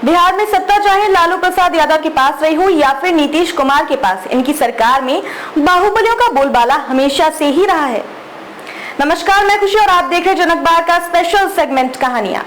बिहार में सत्ता चाहे लालू प्रसाद यादव के पास रही हो या फिर नीतीश कुमार के पास, इनकी सरकार में बाहुबलियों का बोलबाला हमेशा से ही रहा है। नमस्कार, मैं खुशी और आप देख रहे हैं जनक बार का स्पेशल सेगमेंट कहानियां।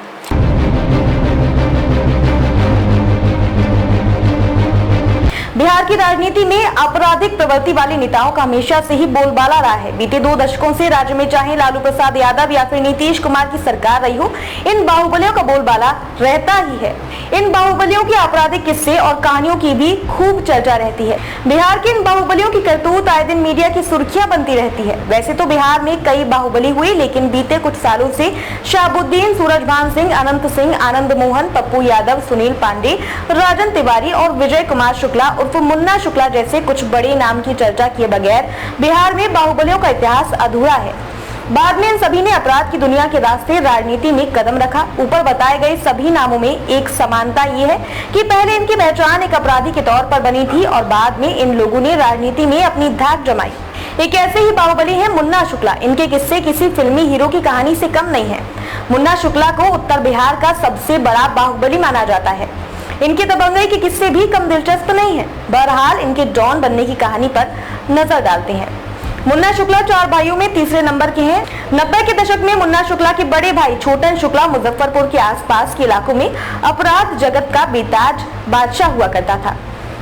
बिहार की राजनीति में आपराधिक प्रवृत्ति वाले नेताओं का हमेशा से ही बोलबाला रहा है। बीते 2 दशकों से राज्य में चाहे लालू प्रसाद यादव या फिर नीतीश कुमार की सरकार रही हो, इन बाहुबलियों का बोलबाला रहता ही है। इन बाहुबलियों के आपराधिक किस्से और कहानियों की भी खूब चर्चा रहती है। बिहार के इन बाहुबलियों की करतूत आए दिन मीडिया की सुर्खियां बनती रहती है। वैसे तो बिहार में कई बाहुबली हुई, लेकिन बीते कुछ सालों से शहाबुद्दीन, सूरजभान सिंह, अनंत सिंह, आनंद मोहन, पप्पू यादव, सुनील पांडे, राजन तिवारी और विजय कुमार शुक्ला उर्फ मुन्ना शुक्ला जैसे कुछ बड़े नाम की चर्चा किए बगैर बिहार में बाहुबलियों का इतिहास अधूरा है। बाद में इन सभी ने अपराध की दुनिया के रास्ते राजनीति में कदम रखा। ऊपर बताए गए सभी नामों में एक समानता ये है कि पहले इनकी पहचान एक अपराधी के तौर पर बनी थी और बाद में इन लोगों ने राजनीति में अपनी धाक जमाई। एक ऐसे ही बाहुबली है मुन्ना शुक्ला। इनके किस्से किसी फिल्मी हीरो की कहानी से कम नहीं है। मुन्ना शुक्ला को उत्तर बिहार का सबसे बड़ा बाहुबली माना जाता है। इनके दबंगई के किस्से भी कम दिलचस्प नहीं है। बहरहाल इनके डॉन बनने की कहानी पर नजर डालते हैं। मुन्ना शुक्ला 4 भाइयों में तीसरे नंबर के हैं। 90 के दशक में मुन्ना शुक्ला के बड़े भाई छोटन शुक्ला मुजफ्फरपुर के आसपास के इलाकों में अपराध जगत का बेताज बादशाह हुआ करता था।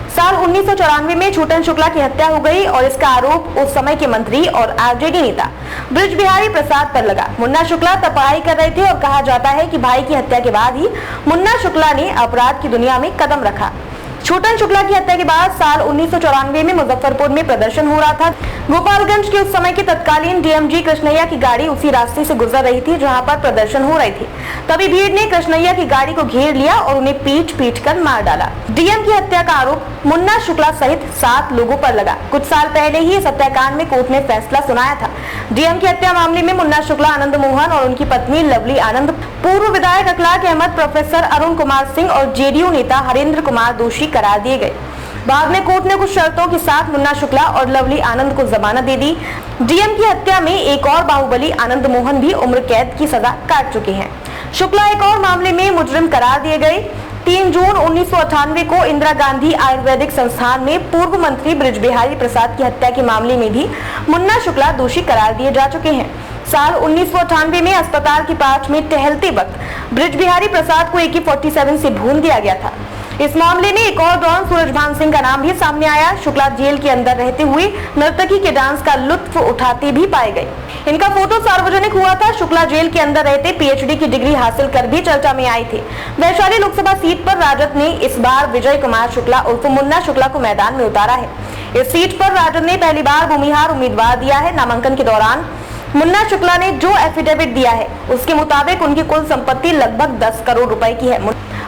साल 1994 में छोटन शुक्ला की हत्या हो गई और इसका आरोप उस समय के मंत्री और आरजेडी नेता ब्रिज बिहारी प्रसाद पर लगा। मुन्ना शुक्ला तब पढ़ाई कर रहे थे और कहा जाता है कि भाई की हत्या के बाद ही मुन्ना शुक्ला ने अपराध की दुनिया में कदम रखा। छोटन शुक्ला की हत्या के बाद साल 1994 में मुजफ्फरपुर में प्रदर्शन हो रहा था। गोपालगंज के उस समय के तत्कालीन डीएम कृष्णैया की गाड़ी उसी रास्ते से गुजर रही थी जहां पर प्रदर्शन हो रही थी। तभी भीड़ ने कृष्णैया की गाड़ी को घेर लिया और उन्हें पीट कर मार डाला। डीएम की हत्या का आरोप मुन्ना शुक्ला सहित 7 लोगों पर लगा। कुछ साल पहले ही इस हत्याकांड में कोर्ट ने फैसला सुनाया था। डीएम की हत्या मामले में मुन्ना शुक्ला, आनंद मोहन और उनकी पत्नी लवली आनंद, पूर्व विधायक अखलाक अहमद, प्रोफेसर अरुण कुमार सिंह और जेडीयू नेता हरेंद्र कुमार दोषी करार दिए गए। बाद में कोर्ट ने कुछ शर्तों के साथ मुन्ना शुक्ला और लवली आनंद को जमानत दे दी। डीएम की हत्या में एक और बाहुबली आनंद मोहन भी उम्र कैद की सजा काट चुके हैं। शुक्ला एक और मामले में मुजरिम करार दिए गए। 3 जून 1998 को इंदिरा गांधी आयुर्वेदिक संस्थान में पूर्व मंत्री ब्रिज बिहारी प्रसाद की हत्या के मामले में भी मुन्ना शुक्ला दोषी करार दिए जा चुके हैं। साल 1998 में अस्पताल की पार्च में टहलते वक्त ब्रिज बिहारी प्रसाद को AK-47 से भून दिया गया था। इस मामले में एक और डॉन सूरजभान सिंह का नाम भी सामने आया। शुक्ला जेल के अंदर रहते हुए नर्तकी के डांस का लुत्फ उठाते भी पाए गए। इनका फोटो सार्वजनिक हुआ था। शुक्ला जेल के अंदर रहते PhD की डिग्री हासिल कर भी चर्चा में आए थे। वैशाली लोकसभा सीट पर राजद ने इस बार विजय कुमार शुक्ला उर्फ मुन्ना शुक्ला को मैदान में उतारा है। इस सीट पर राजद ने पहली बार भूमिहार उम्मीदवार दिया है। नामांकन के दौरान मुन्ना शुक्ला ने जो एफिडेविट दिया है उसके मुताबिक उनकी कुल संपत्ति लगभग 10 करोड़ रुपए की है।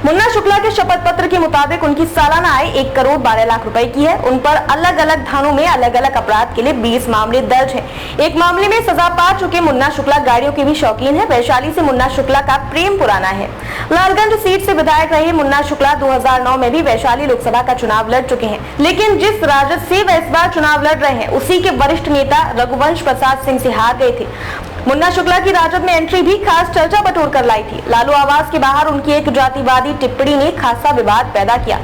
मुन्ना शुक्ला के शपथ पत्र के मुताबिक उनकी सालाना आय 1 करोड़ 12 लाख रुपए की है। उन पर अलग अलग थानों में अलग अलग अपराध के लिए 20 मामले दर्ज हैं। एक मामले में सजा पा चुके मुन्ना शुक्ला गाड़ियों के भी शौकीन है। वैशाली से मुन्ना शुक्ला का प्रेम पुराना है। लालगंज सीट से विधायक रहे मुन्ना शुक्ला 2009 में भी वैशाली लोकसभा का चुनाव लड़ चुके हैं, लेकिन जिस राजद से वह इस बार चुनाव लड़ रहे हैं उसी के वरिष्ठ नेता रघुवंश प्रसाद सिंह से हार गए थे। मुन्ना शुक्ला की राजद में एंट्री भी खास चर्चा बटोर कर लाई थी। लालू आवास के बाहर उनकी एक जातिवादी टिप्पणी ने खासा विवाद पैदा किया।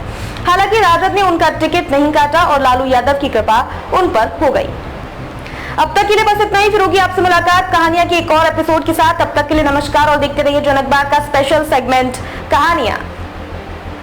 हालांकि राजद ने उनका टिकट नहीं काटा और लालू यादव की कृपा उन पर हो गई। अब तक के लिए बस इतना ही। फिर होगी आपसे मुलाकात कहानियां के एक और एपिसोड के साथ। तब तक के लिए नमस्कार और देखते रहिए जनक बार का स्पेशल सेगमेंट कहानियां।